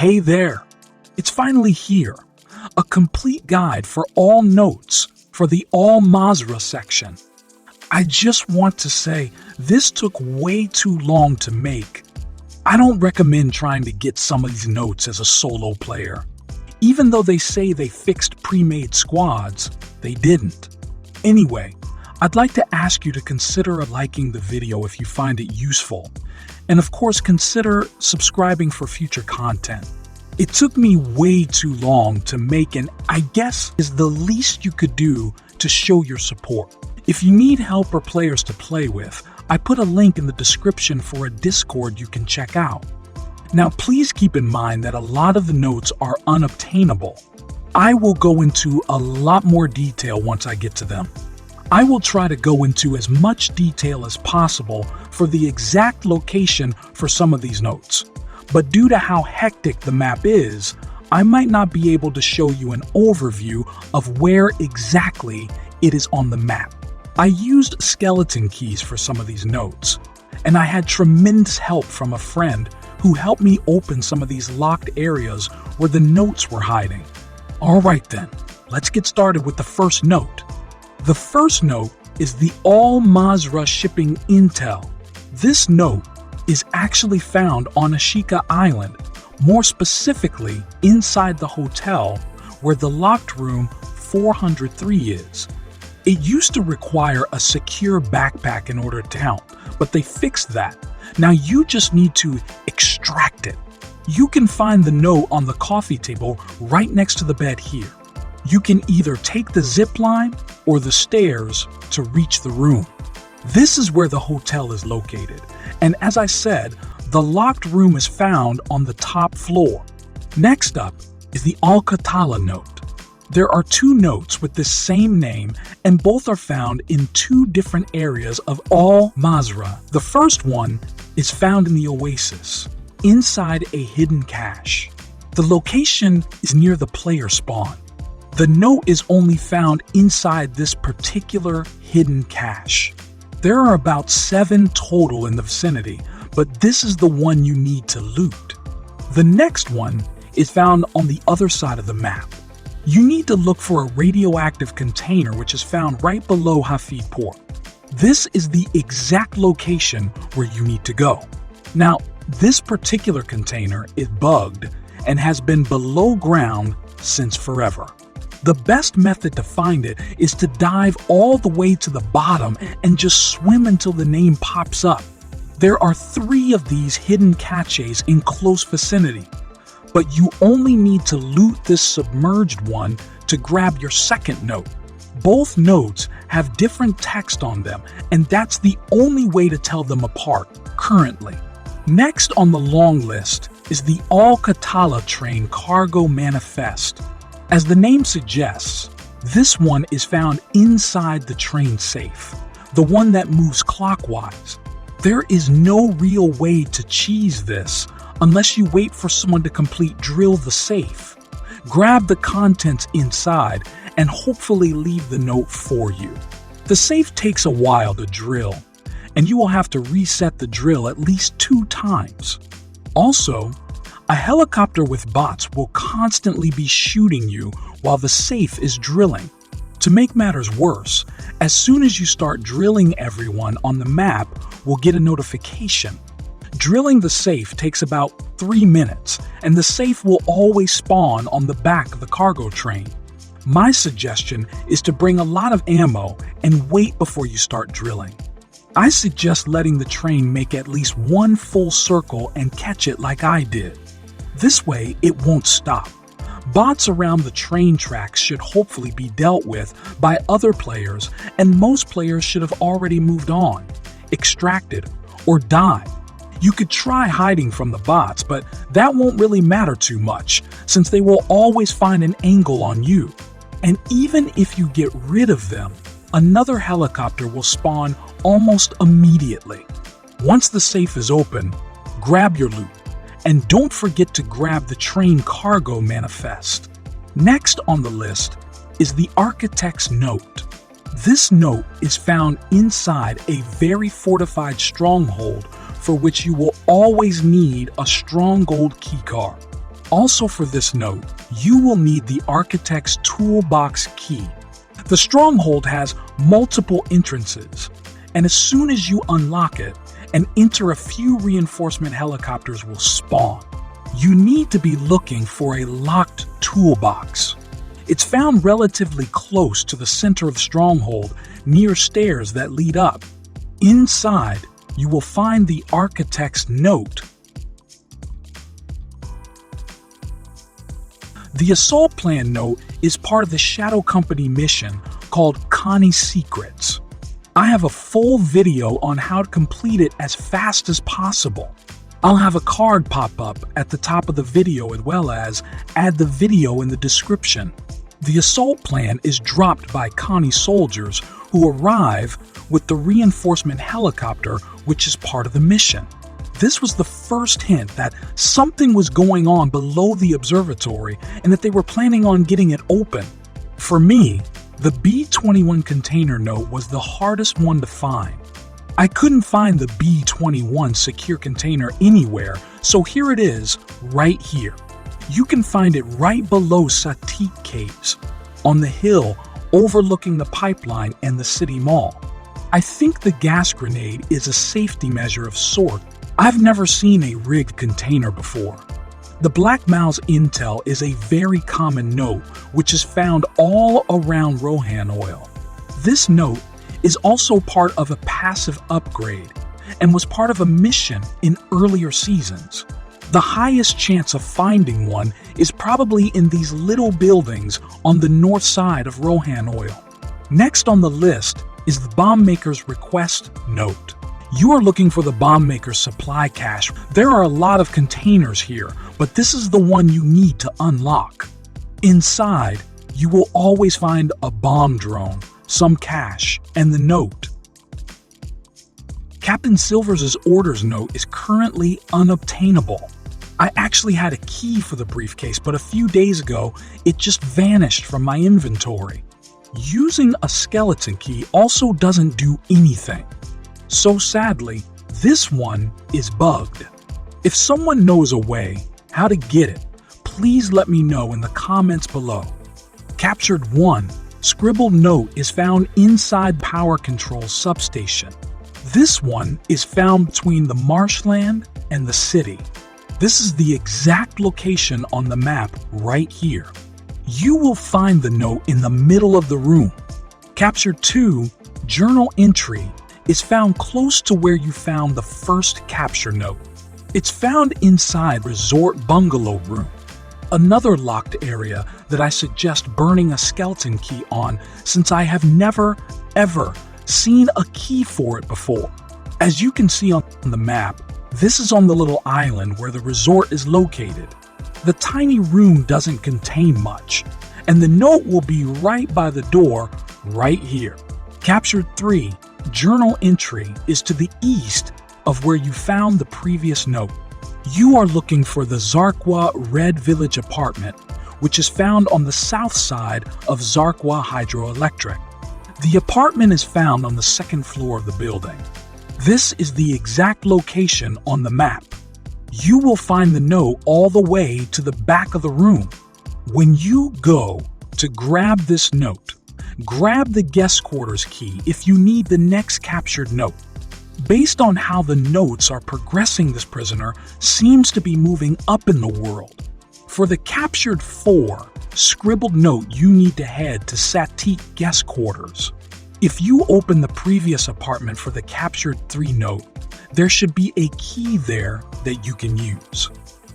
Hey there! It's finally here. A complete guide for all notes for the All Mazrah section. I just want to say this took way too long to make. I don't recommend trying to get some of these notes as a solo player. Even though they say they fixed pre-made squads, they didn't. Anyway, I'd like to ask you to consider liking the video if you find it useful. And of course, consider subscribing for future content. It took me way too long to make, and I guess is the least you could do to show your support. If you need help or players to play with, I put a link in the description for a Discord you can check out. Now please keep in mind that a lot of the notes are unobtainable. I will go into a lot more detail once I get to them. I will try to go into as much detail as possible for the exact location for some of these notes. But due to how hectic the map is, I might not be able to show you an overview of where exactly it is on the map. I used skeleton keys for some of these notes, and I had tremendous help from a friend who helped me open some of these locked areas where the notes were hiding. Alright then, let's get started with the first note. The first note is the All Mazrah Shipping Intel. This note is actually found on Ashika Island, more specifically inside the hotel where the locked room 403 is. It used to require a secure backpack in order to count, but they fixed that. Now you just need to extract it. You can find the note on the coffee table right next to the bed here. You can either take the zip line or the stairs to reach the room. This is where the hotel is located, and as I said, the locked room is found on the top floor. Next up is the Al-Qatala note. There are two notes with the same name, and both are found in two different areas of Al Mazrah. The first one is found in the Oasis, inside a hidden cache. The location is near the player spawn. The note is only found inside this particular hidden cache. There are about 7 total in the vicinity, but this is the one you need to loot. The next one is found on the other side of the map. You need to look for a radioactive container which is found right below Hafid Port. This is the exact location where you need to go. Now, this particular container is bugged and has been below ground since forever. The best method to find it is to dive all the way to the bottom and just swim until the name pops up. There are 3 of these hidden caches in close vicinity, but you only need to loot this submerged one to grab your second note. Both notes have different text on them, and that's the only way to tell them apart currently. Next on the long list is the Al-Qatala train cargo manifest. As the name suggests, this one is found inside the train safe, the one that moves clockwise. There is no real way to cheese this unless you wait for someone to complete drill the safe. Grab the contents inside and hopefully leave the note for you. The safe takes a while to drill, and you will have to reset the drill at least 2 times. Also, a helicopter with bots will constantly be shooting you while the safe is drilling. To make matters worse, as soon as you start drilling, everyone on the map will get a notification. Drilling the safe takes about 3 minutes, and the safe will always spawn on the back of the cargo train. My suggestion is to bring a lot of ammo and wait before you start drilling. I suggest letting the train make at least 1 full circle and catch it like I did. This way, it won't stop. Bots around the train tracks should hopefully be dealt with by other players, and most players should have already moved on, extracted, or died. You could try hiding from the bots, but that won't really matter too much, since they will always find an angle on you. And even if you get rid of them, another helicopter will spawn almost immediately. Once the safe is open, grab your loot. And don't forget to grab the train cargo manifest. Next on the list is the Architect's note. This note is found inside a very fortified stronghold for which you will always need a strong gold keycard. Also for this note, you will need the Architect's toolbox key. The stronghold has multiple entrances, and as soon as you unlock it and enter, a few reinforcement helicopters will spawn. You need to be looking for a locked toolbox. It's found relatively close to the center of the stronghold, near stairs that lead up. Inside, you will find the Architect's note. The Assault Plan note is part of the Shadow Company mission called Konni Secrets. I have a full video on how to complete it as fast as possible. I'll have a card pop up at the top of the video, as well as add the video in the description. The Assault Plan is dropped by Konni soldiers who arrive with the reinforcement helicopter, which is part of the mission. This was the first hint that something was going on below the observatory and that they were planning on getting it open. For me, the B21 container note was the hardest one to find. I couldn't find the B21 Secure container anywhere, so here it is, right here. You can find it right below Sattiq Caves, on the hill overlooking the pipeline and the city mall. I think the gas grenade is a safety measure of sorts. I've never seen a rigged container before. The Black Mous intel is a very common note, which is found all around Rohan oil. This note is also part of a passive upgrade and was part of a mission in earlier seasons. The highest chance of finding one is probably in these little buildings on the north side of Rohan oil. Next on the list is the Bombmaker's request note. You are looking for the Bombmaker's supply cache. There are a lot of containers here, but this is the one you need to unlock. Inside, you will always find a bomb drone, some cash, and the note. Captain Silvers' orders note is currently unobtainable. I actually had a key for the briefcase, but a few days ago, it just vanished from my inventory. Using a skeleton key also doesn't do anything. So sadly, this one is bugged. If someone knows a way how to get it, please let me know in the comments below. Captured 1. Scribbled note is found inside power control substation. This one is found between the marshland and the city. This is the exact location on the map right here. You will find the note in the middle of the room. Captured 2. Journal entry is found close to where you found the first capture note. It's found inside resort bungalow room. Another locked area that I suggest burning a skeleton key on, since I have never, ever seen a key for it before. As you can see on the map, this is on the little island where the resort is located. The tiny room doesn't contain much, and the note will be right by the door right here. Captured 3. Journal entry is to the east of where you found the previous note. You are looking for the Zarqwa Red Village apartment, which is found on the south side of Zarqwa Hydroelectric. The apartment is found on the second floor of the building. This is the exact location on the map. You will find the note all the way to the back of the room. When you go to grab this note, grab the guest quarters key if you need the next captured note. Based on how the notes are progressing, this prisoner seems to be moving up in the world. For the captured 4 scribbled note, you need to head to Sattiq Guest quarters. If you open the previous apartment for the captured 3 note, there should be a key there that you can use.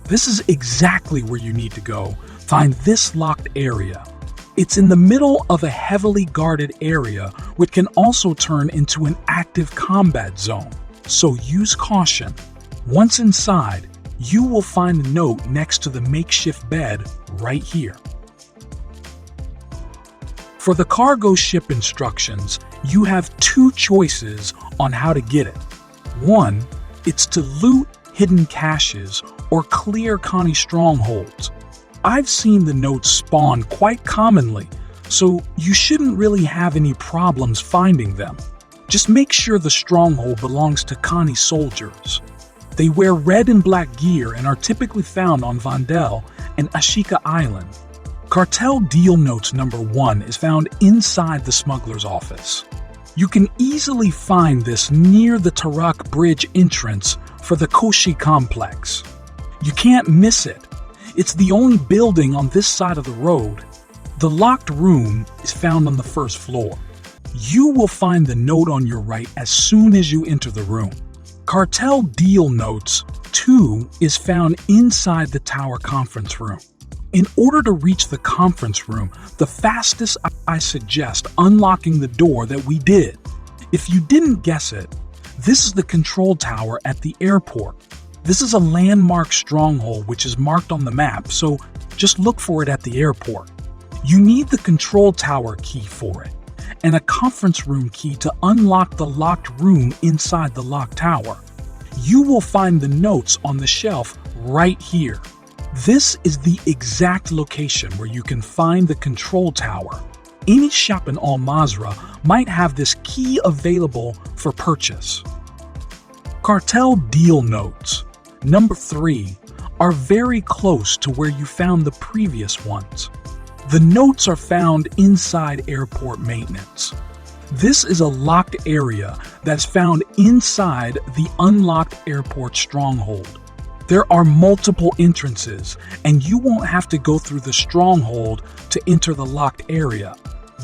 This is exactly where you need to go. Find this locked area. It's in the middle of a heavily guarded area, which can also turn into an active combat zone, so use caution. Once inside, you will find a note next to the makeshift bed right here. For the cargo ship instructions, you have 2 choices on how to get it. 1, it's to loot hidden caches or clear Konni strongholds. I've seen the notes spawn quite commonly, so you shouldn't really have any problems finding them. Just make sure the stronghold belongs to Konni soldiers. They wear red and black gear and are typically found on Vandel and Ashika Island. Cartel deal notes number 1 is found inside the smuggler's office. You can easily find this near the Tarak Bridge entrance for the Koshi complex. You can't miss it. It's the only building on this side of the road. The locked room is found on the first floor. You will find the note on your right as soon as you enter the room. Cartel deal notes 2 is found inside the tower conference room. In order to reach the conference room, the fastest I suggest unlocking the door that we did. If you didn't guess it, this is the control tower at the airport. This is a landmark stronghold which is marked on the map, so just look for it at the airport. You need the control tower key for it, and a conference room key to unlock the locked room inside the locked tower. You will find the notes on the shelf right here. This is the exact location where you can find the control tower. Any shop in Mazrah might have this key available for purchase. Cartel deal notes number 3 are very close to where you found the previous ones. The notes are found inside airport maintenance. This is a locked area that's found inside the unlocked airport stronghold. There are multiple entrances, and you won't have to go through the stronghold to enter the locked area.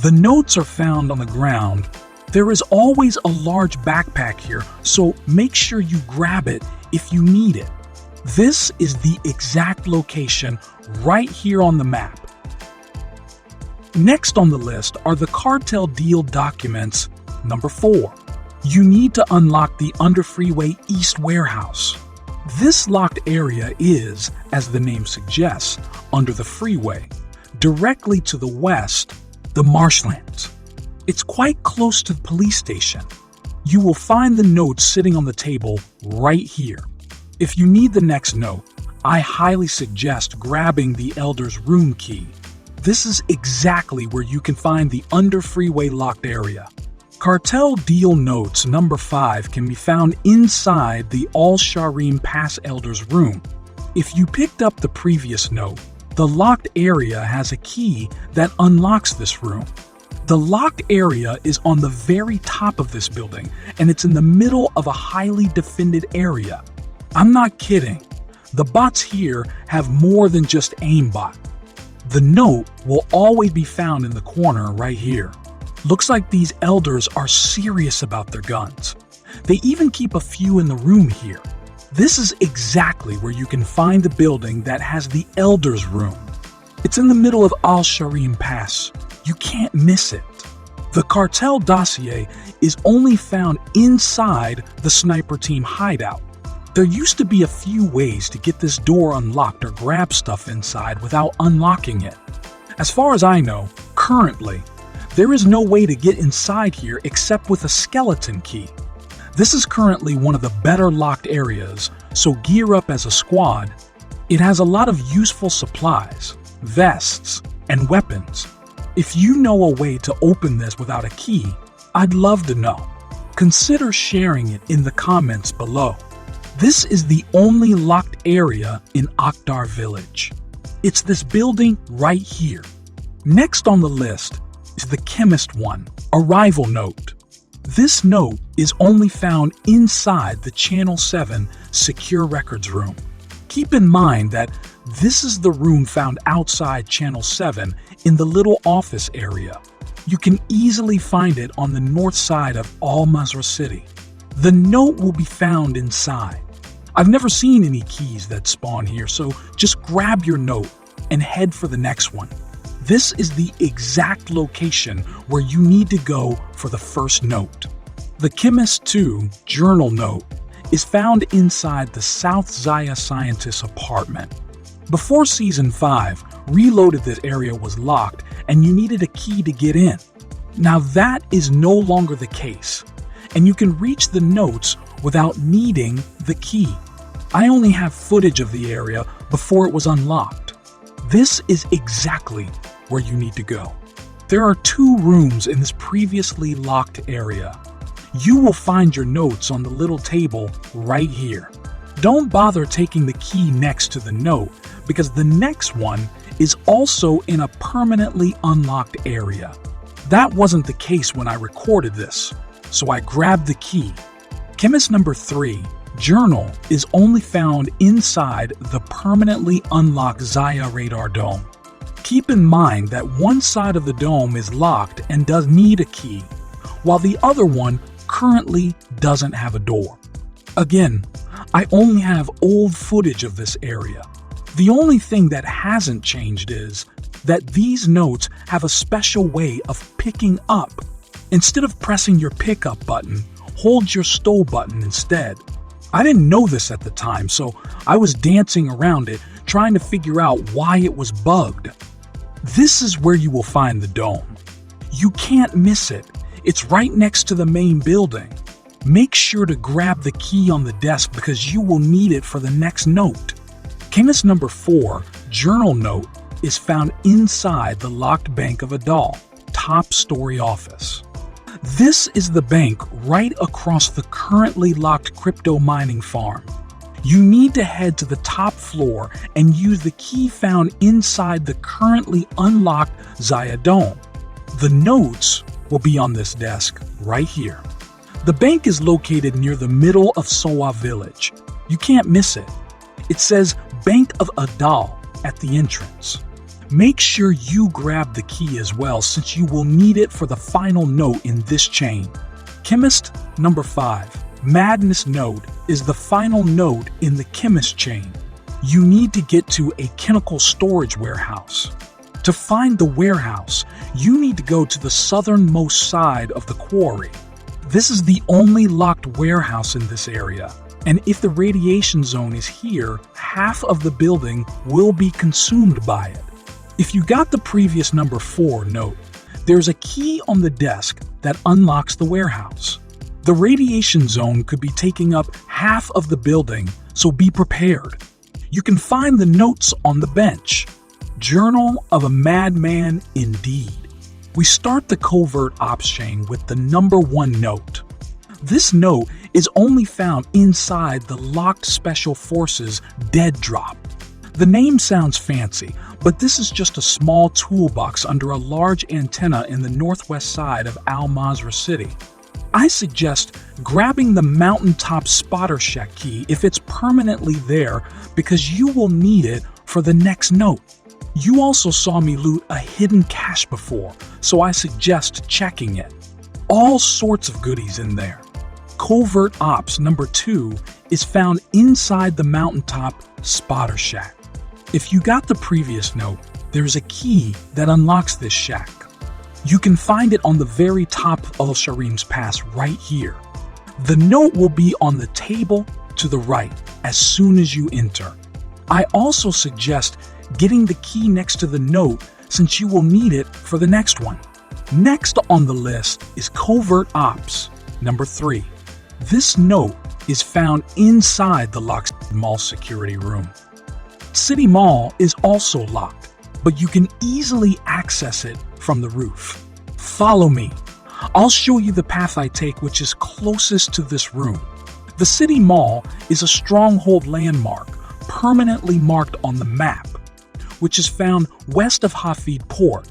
The notes are found on the ground. There is always a large backpack here, so make sure you grab it if you need it. This is the exact location right here on the map. Next on the list are the cartel deal documents number 4. You need to unlock the Under Freeway East Warehouse. This locked area is, as the name suggests, under the freeway. Directly to the west, the marshlands. It's quite close to the police station. You will find the notes sitting on the table right here. If you need the next note, I highly suggest grabbing the Elder's room key. This is exactly where you can find the under freeway locked area. Cartel deal notes number 5 can be found inside the Al-Sharim Pass Elder's room. If you picked up the previous note, the locked area has a key that unlocks this room. The locked area is on the very top of this building, and it's in the middle of a highly defended area. I'm not kidding. The bots here have more than just aimbot. The note will always be found in the corner right here. Looks like these elders are serious about their guns. They even keep a few in the room here. This is exactly where you can find the building that has the elders room. It's in the middle of Al-Sharim Pass. You can't miss it. The cartel dossier is only found inside the sniper team hideout. There used to be a few ways to get this door unlocked or grab stuff inside without unlocking it. As far as I know, currently, there is no way to get inside here except with a skeleton key. This is currently one of the better locked areas, so gear up as a squad. It has a lot of useful supplies, vests, and weapons. If you know a way to open this without a key, I'd love to know. Consider sharing it in the comments below. This is the only locked area in Akhtar Village. It's this building right here. Next on the list is the Chemist one, arrival note. This note is only found inside the Channel 7 Secure Records room. Keep in mind that this is the room found outside Channel 7 in the little office area. You can easily find it on the north side of Mazrah City. The note will be found inside. I've never seen any keys that spawn here, so just grab your note and head for the next one. This is the exact location where you need to go for the first note. The Chemist 2 journal note is found inside the South Zaya scientist's apartment. Before Season 5, Reloaded this area was locked and you needed a key to get in. Now that is no longer the case, and you can reach the notes without needing the key. I only have footage of the area before it was unlocked. This is exactly where you need to go. There are 2 rooms in this previously locked area. You will find your notes on the little table right here. Don't bother taking the key next to the note because the next one is also in a permanently unlocked area. That wasn't the case when I recorded this, so I grabbed the key. Chemist number 3, Journal, is only found inside the permanently unlocked Zaya radar dome. Keep in mind that one side of the dome is locked and does need a key, while the other one currently doesn't have a door. Again, I only have old footage of this area. The only thing that hasn't changed is that these notes have a special way of picking up. Instead of pressing your pickup button, hold your stow button instead. I didn't know this at the time, so I was dancing around it, trying to figure out why it was bugged. This is where you will find the dome. You can't miss it. It's right next to the main building. Make sure to grab the key on the desk because you will need it for the next note. Chemist number 4, Journal Note, is found inside the locked Bank of Adal, top story office. This is the bank right across the currently locked crypto mining farm. You need to head to the top floor and use the key found inside the currently unlocked Zaya Dome. The notes will be on this desk right here. The bank is located near the middle of Sowa village. You can't miss it. It says Bank of Adal at the entrance. Make sure you grab the key as well since you will need it for the final note in this chain. Chemist number 5, Madness Note, is the final note in the Chemist chain. You need to get to a chemical storage warehouse. To find the warehouse, you need to go to the southernmost side of the quarry. This is the only locked warehouse in this area, and if the radiation zone is here, half of the building will be consumed by it. If you got the previous number 4 note, there's a key on the desk that unlocks the warehouse. The radiation zone could be taking up half of the building, so be prepared. You can find the notes on the bench. Journal of a Madman indeed. We start the Covert Ops chain with the number 1 note. This note is only found inside the locked Special Forces Dead Drop. The name sounds fancy, but this is just a small toolbox under a large antenna in the northwest side of Mazrah City. I suggest grabbing the mountaintop spotter shack key if it's permanently there because you will need it for the next note. You also saw me loot a hidden cache before, so I suggest checking it. All sorts of goodies in there. Covert Ops number 2 is found inside the mountaintop spotter shack. If you got the previous note, there's a key that unlocks this shack. You can find it on the very top of Al-Sharim's Pass right here. The note will be on the table to the right as soon as you enter. I also suggest getting the key next to the note since you will need it for the next one. Next on the list is Covert Ops number 3. This note is found inside the locked mall security room. City Mall is also locked, but you can easily access it from the roof. Follow me. I'll show you the path I take which is closest to this room. The City Mall is a stronghold landmark permanently marked on the map, which is found west of Hafid Port.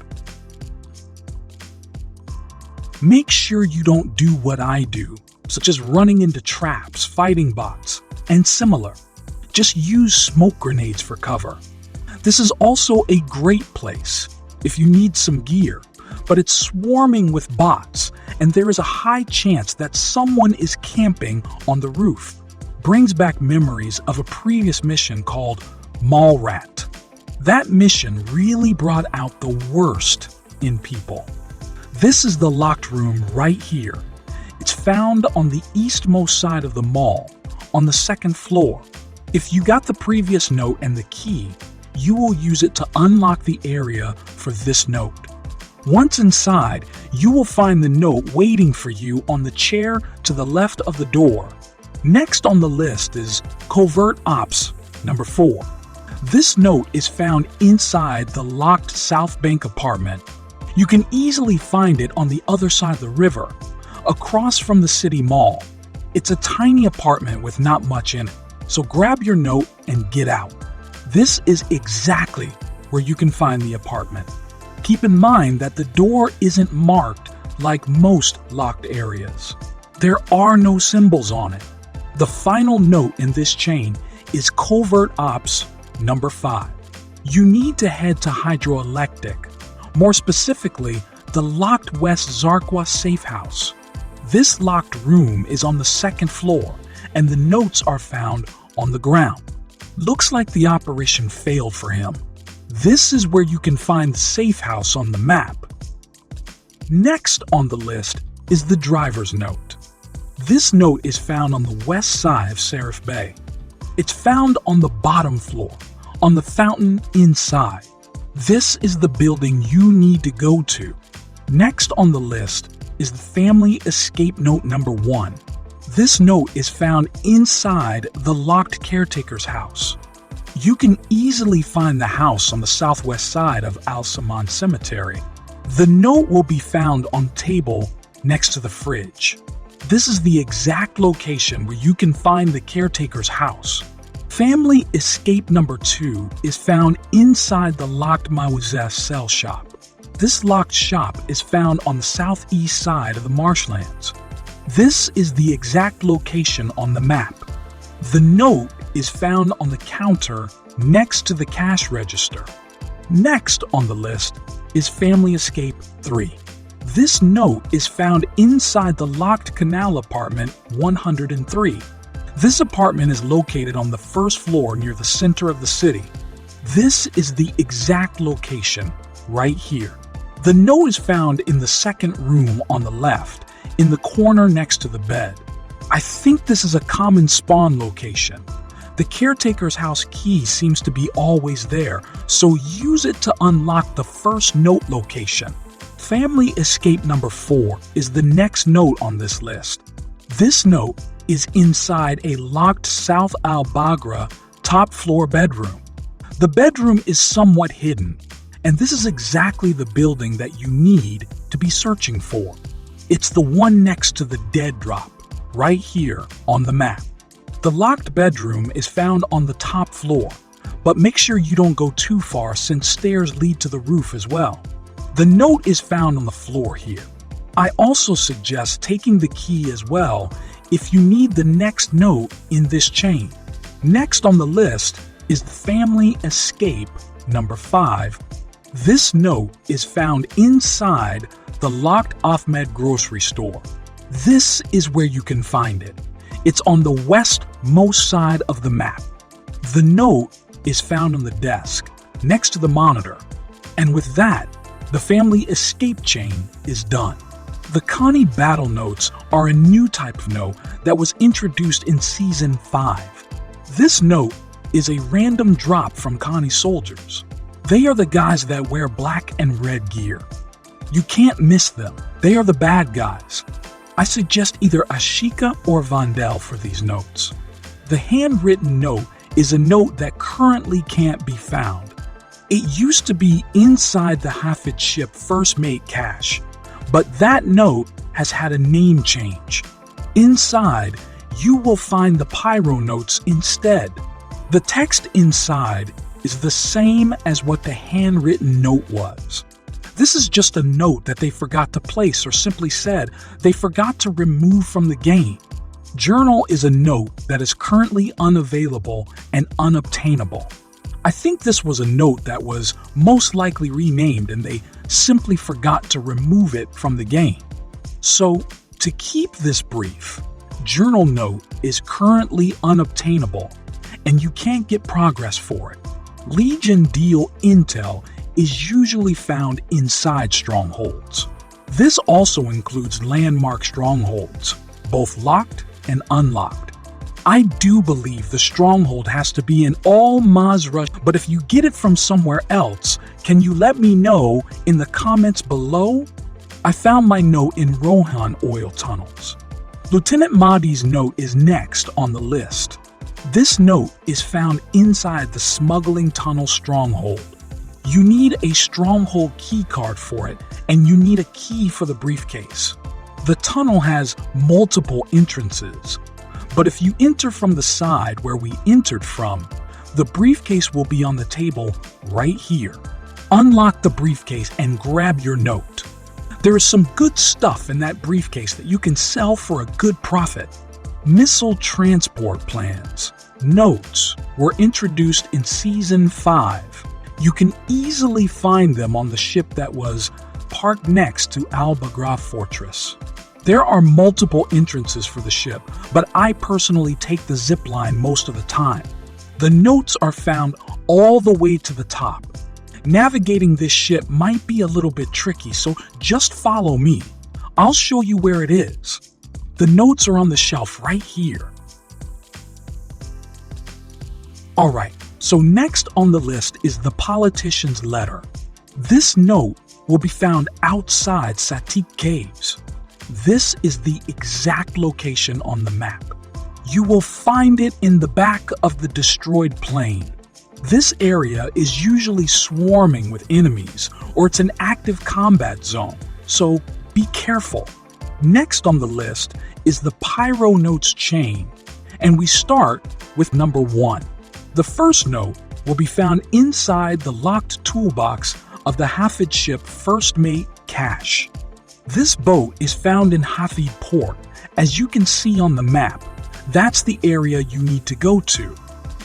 Make sure you don't do what I do, such as running into traps, fighting bots, and similar. Just use smoke grenades for cover. This is also a great place if you need some gear, but it's swarming with bots, and there is a high chance that someone is camping on the roof. Brings back memories of a previous mission called Mall Rat. That mission really brought out the worst in people. This is the locked room right here. It's found on the eastmost side of the mall, on the 2nd floor. If you got the previous note and the key, you will use it to unlock the area for this note. Once inside, you will find the note waiting for you on the chair to the left of the door. Next on the list is Covert Ops number 4. This note is found inside the locked South Bank apartment. You can easily find it on the other side of the river, across from the City Mall. It's a tiny apartment with not much in it. So grab your note and get out. This is exactly where you can find the apartment. Keep in mind that the door isn't marked like most locked areas. There are no symbols on it. The final note in this chain is Covert Ops number 5. You need to head to Hydroelectric, more specifically, the locked West Zarqwa safe house. This locked room is on the 2nd floor, and the notes are found on the ground. Looks like the operation failed for him. This is where you can find the safe house on the map. Next on the list is the driver's note. This note is found on the west side of Serif Bay. It's found on the bottom floor, on the fountain inside. This is the building you need to go to. Next on the list is the family escape note number 1. This note is found inside the locked caretaker's house. You can easily find the house on the southwest side of Al-Saman Cemetery. The note will be found on table next to the fridge. This is the exact location where you can find the caretaker's house. Family escape number 2 is found inside the locked Mawizeh cell shop. This locked shop is found on the southeast side of the marshlands. This is the exact location on the map. The note is found on the counter next to the cash register. Next on the list is Family Escape 3. This note is found inside the locked canal apartment 103. This apartment is located on the 1st floor near the center of the city. This is the exact location right here. The note is found in the 2nd room on the left, in the corner next to the bed. I think this is a common spawn location. The caretaker's house key seems to be always there, so use it to unlock the first note location. Family escape number 4 is the next note on this list. This note is inside a locked South Al-Bagra top floor bedroom. The bedroom is somewhat hidden, and this is exactly the building that you need to be searching for. It's the one next to the dead drop, right here on the map. The locked bedroom is found on the top floor, but make sure you don't go too far since stairs lead to the roof as well. The note is found on the floor here. I also suggest taking the key as well if you need the next note in this chain. Next on the list is the Family Escape number 5. This note is found inside the locked Ahmed grocery store. This is where you can find it. It's on the westmost side of the map. The note is found on the desk next to the monitor. And with that, the family escape chain is done. The Konni battle notes are a new type of note that was introduced in Season 5. This note is a random drop from Konni soldiers. They are the guys that wear black and red gear. You can't miss them. They are the bad guys. I suggest either Ashika or Vandel for these notes. The handwritten note is a note that currently can't be found. It used to be inside the Hafid ship First Mate cache, but that note has had a name change. Inside, you will find the Pyro notes instead. The text inside is the same as what the handwritten note was. This is just a note that they forgot to place, or simply said, they forgot to remove from the game. Journal is a note that is currently unavailable and unobtainable. I think this was a note that was most likely renamed and they simply forgot to remove it from the game. So, to keep this brief, Journal Note is currently unobtainable and you can't get progress for it. Legion deal intel is usually found inside strongholds. This also includes landmark strongholds, both locked and unlocked. I do believe the stronghold has to be in all Mazrah, but if you get it from somewhere else, can you let me know in the comments below? I found my note in Rohan oil tunnels. Lieutenant Mahdi's note is next on the list. This note is found inside the smuggling tunnel stronghold. You need a stronghold key card for it, and you need a key for the briefcase. The tunnel has multiple entrances, But if you enter from the side where we entered from, the briefcase will be on the table right here. Unlock the briefcase and grab your note. There is some good stuff in that briefcase that you can sell for a good profit. Missile transport plans. Notes were introduced in Season 5. You can easily find them on the ship that was parked next to Al-Bagra Fortress. There are multiple entrances for the ship, but I personally take the zip line most of the time. The notes are found all the way to the top. Navigating this ship might be a little bit tricky, so just follow me. I'll show you where it is. The notes are on the shelf right here. Alright, so next on the list is the politician's letter. This note will be found outside Sattiq Caves. This is the exact location on the map. You will find it in the back of the destroyed plane. This area is usually swarming with enemies, or it's an active combat zone, so be careful. Next on the list is the Pyro notes chain, and we start with number 1. The first note will be found inside the locked toolbox of the Hafid ship First Mate Cash. This boat is found in Hafid Port. As you can see on the map, that's the area you need to go to.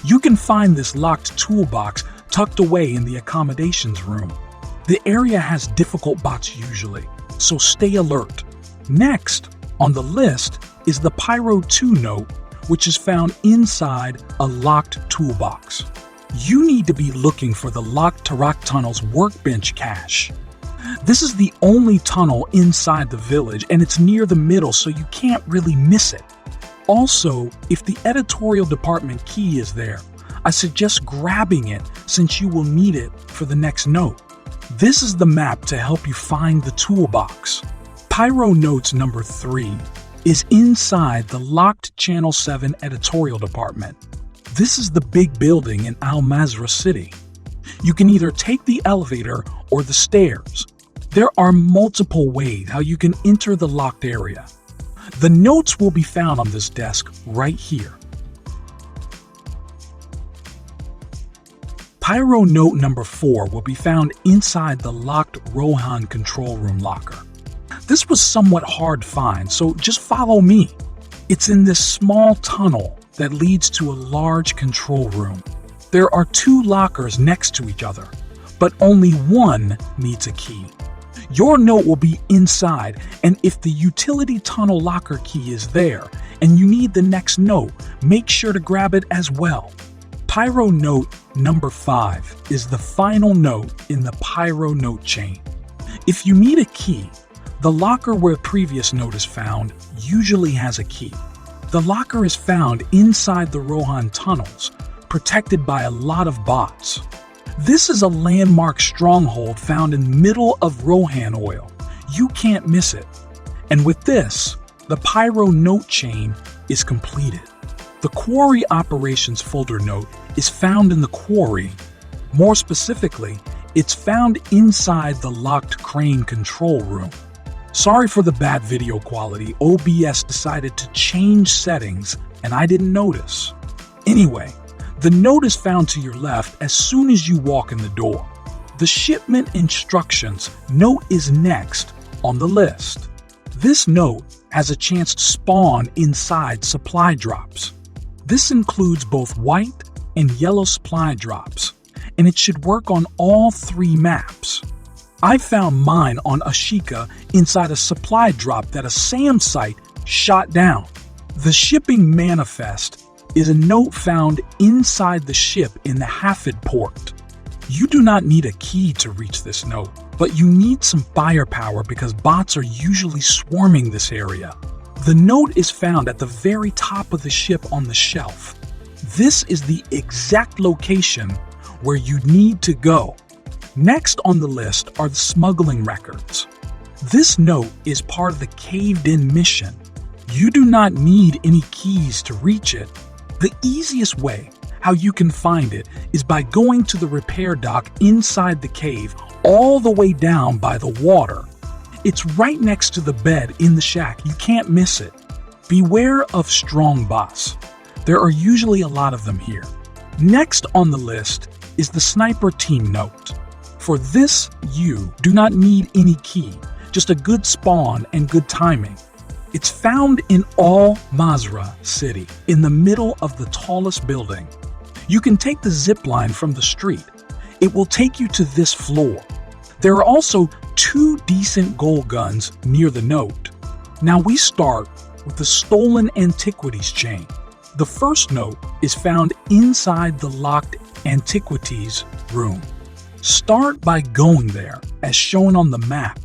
You can find this locked toolbox tucked away in the accommodations room. The area has difficult bots usually, so stay alert. Next on the list is the Pyro 2 note, which is found inside a locked toolbox. You need to be looking for the locked Tarak Tunnel's workbench cache. This is the only tunnel inside the village, and it's near the middle, so you can't really miss it. Also, if the editorial department key is there, I suggest grabbing it since you will need it for the next note. This is the map to help you find the toolbox. Pyro notes number 3 is inside the locked Channel 7 editorial department. This is the big building in Mazrah City. You can either take the elevator or the stairs. There are multiple ways how you can enter the locked area. The notes will be found on this desk right here. Pyro note number 4 will be found inside the locked Rohan control room locker. This was somewhat hard to find, so just follow me. It's in this small tunnel that leads to a large control room. There are 2 lockers next to each other, but only one needs a key. Your note will be inside, and if the utility tunnel locker key is there and you need the next note, make sure to grab it as well. Pyro note number 5 is the final note in the Pyro note chain. If you need a key, the locker where the previous note is found usually has a key. The locker is found inside the Rohan tunnels, protected by a lot of bots. This is a landmark stronghold found in the middle of Rohan oil. You can't miss it. And with this, the Pyro note chain is completed. The Quarry Operations folder note is found in the Quarry. More specifically, it's found inside the locked crane control room. Sorry for the bad video quality. OBS decided to change settings and I didn't notice. Anyway, the note is found to your left as soon as you walk in the door. The Shipment Instructions note is next on the list. This note has a chance to spawn inside supply drops. This includes both white and yellow supply drops, and it should work on all 3 maps. I found mine on Ashika inside a supply drop that a SAM site shot down. The Shipping Manifest is a note found inside the ship in the Hafid port. You do not need a key to reach this note, but you need some firepower because bots are usually swarming this area. The note is found at the very top of the ship on the shelf. This is the exact location where you need to go. Next on the list are the smuggling records. This note is part of the caved-in mission. You do not need any keys to reach it. The easiest way how you can find it is by going to the repair dock inside the cave all the way down by the water. It's right next to the bed in the shack. You can't miss it. Beware of strong bots. There are usually a lot of them here. Next on the list is the Sniper Team Note. For this, you do not need any key, just a good spawn and good timing. It's found in all Mazrah City, in the middle of the tallest building. You can take the zip line from the street. It will take you to this floor. There are also 2 decent gold guns near the note. Now we start with the Stolen Antiquities chain. The first note is found inside the locked Antiquities room. Start by going there, as shown on the map.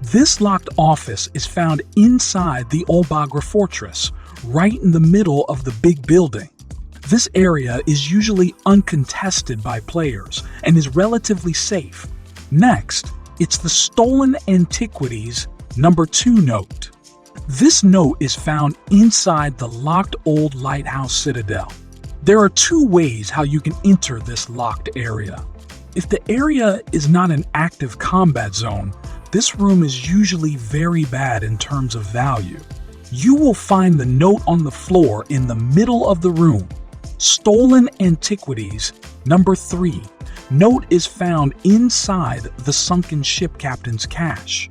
This locked office is found inside the Al-Bagra fortress, right in the middle of the big building. This area is usually uncontested by players and is relatively safe. Next, it's the Stolen Antiquities number 2 note. This note is found inside the locked old lighthouse citadel. There are 2 ways how you can enter this locked area. If the area is not an active combat zone, this room is usually very bad in terms of value. You will find the note on the floor in the middle of the room. Stolen Antiquities number 3. Note is found inside the sunken ship captain's cache.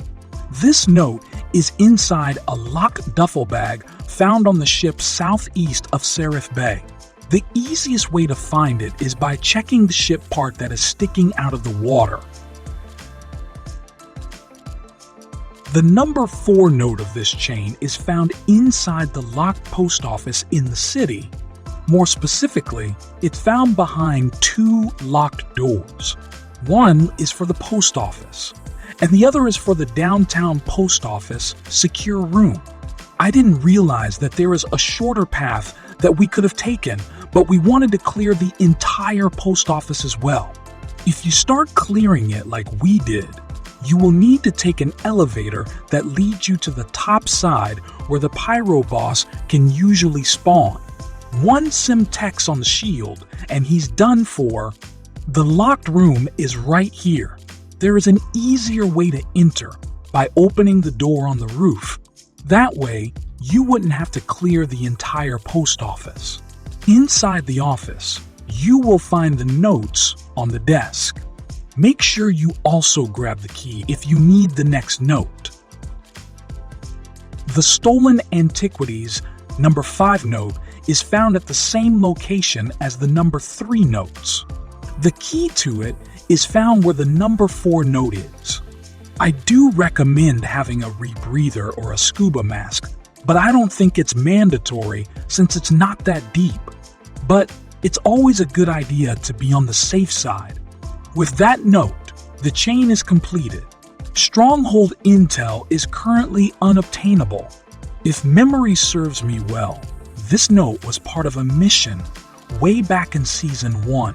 This note is inside a locked duffel bag found on the ship southeast of Serif Bay. The easiest way to find it is by checking the ship part that is sticking out of the water. The number 4 note of this chain is found inside the locked post office in the city. More specifically, it's found behind 2 locked doors. One is for the post office, and the other is for the downtown post office secure room. I didn't realize that there is a shorter path that we could have taken, but we wanted to clear the entire post office as well. If you start clearing it like we did, you will need to take an elevator that leads you to the top side where the Pyro boss can usually spawn. One Sim-Tex on the shield, and he's done for. The locked room is right here. There is an easier way to enter by opening the door on the roof. That way, you wouldn't have to clear the entire post office. Inside the office, you will find the notes on the desk. Make sure you also grab the key if you need the next note. The Stolen Antiquities number 5 note is found at the same location as the number 3 notes. The key to it is found where the number 4 note is. I do recommend having a rebreather or a scuba mask, but I don't think it's mandatory since it's not that deep. But it's always a good idea to be on the safe side. With that note, the chain is completed. Stronghold intel is currently unobtainable. If memory serves me well, this note was part of a mission way back in Season 1.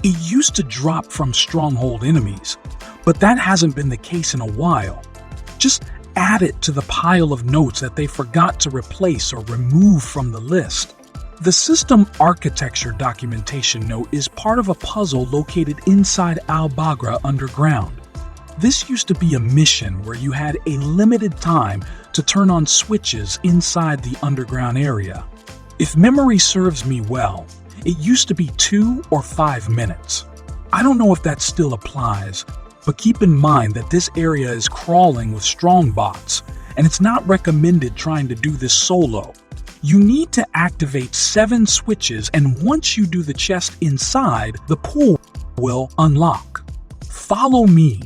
It used to drop from Stronghold enemies, but that hasn't been the case in a while. Just add it to the pile of notes that they forgot to replace or remove from the list. The system architecture documentation note is part of a puzzle located inside Al-Bagra underground. This used to be a mission where you had a limited time to turn on switches inside the underground area. If memory serves me well, it used to be 2 or 5 minutes. I don't know if that still applies, but keep in mind that this area is crawling with strong bots, and it's not recommended trying to do this solo. You need to activate 7 switches, and once you do the chest inside, the pool will unlock. Follow me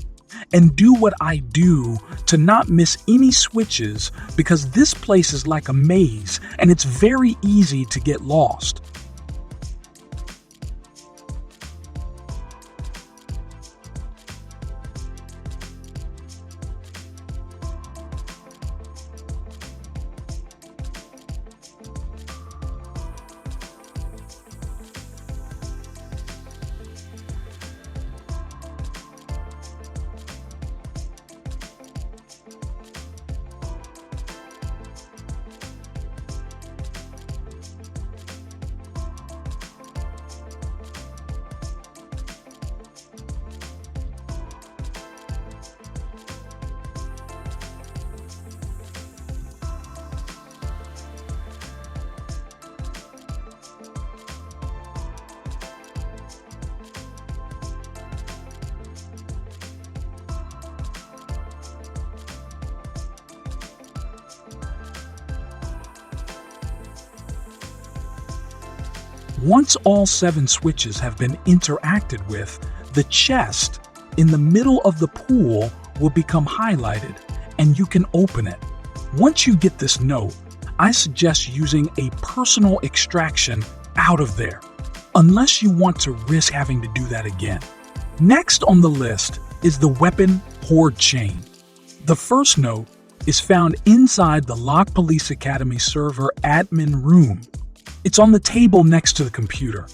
and do what I do to not miss any switches, because this place is like a maze and it's very easy to get lost. Once all 7 switches have been interacted with, the chest in the middle of the pool will become highlighted and you can open it. Once you get this note, I suggest using a personal extraction out of there, unless you want to risk having to do that again. Next on the list is the weapon hoard chain. The first note is found inside the Lock Police Academy server admin room. It's on the table next to the computer.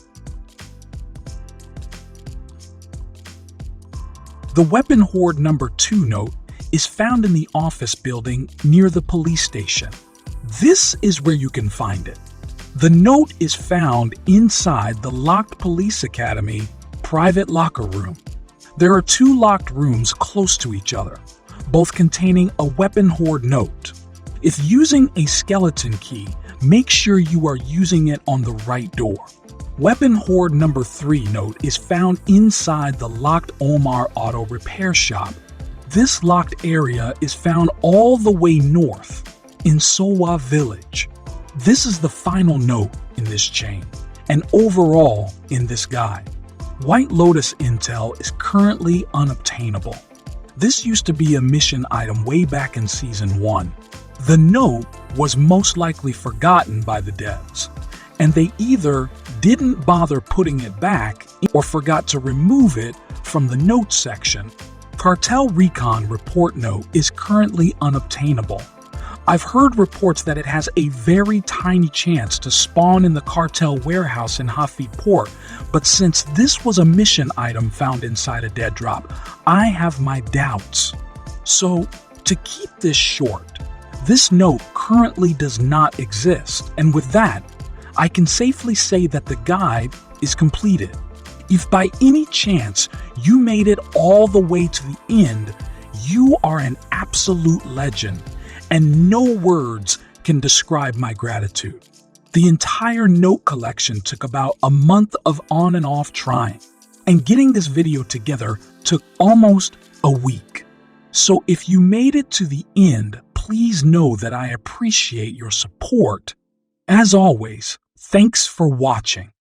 The weapon hoard number 2 note is found in the office building near the police station. This is where you can find it. The note is found inside the Locked Police Academy private locker room. There are 2 locked rooms close to each other, both containing a weapon hoard note. If using a skeleton key, make sure you are using it on the right door. Weapon hoard number 3 note is found inside the locked Omar Auto Repair Shop. This locked area is found all the way north in Sowa Village. This is the final note in this chain, and overall in this guide. White Lotus intel is currently unobtainable. This used to be a mission item way back in Season 1. The note was most likely forgotten by the devs, and they either didn't bother putting it back or forgot to remove it from the notes section. Cartel Recon report note is currently unobtainable. I've heard reports that it has a very tiny chance to spawn in the cartel warehouse in Hafid Port, but since this was a mission item found inside a dead drop, I have my doubts. So, to keep this short, this note currently does not exist, and with that, I can safely say that the guide is completed. If by any chance you made it all the way to the end, you are an absolute legend, and no words can describe my gratitude. The entire note collection took about a month of on and off trying, and getting this video together took almost a week. So if you made it to the end, please know that I appreciate your support. As always, thanks for watching.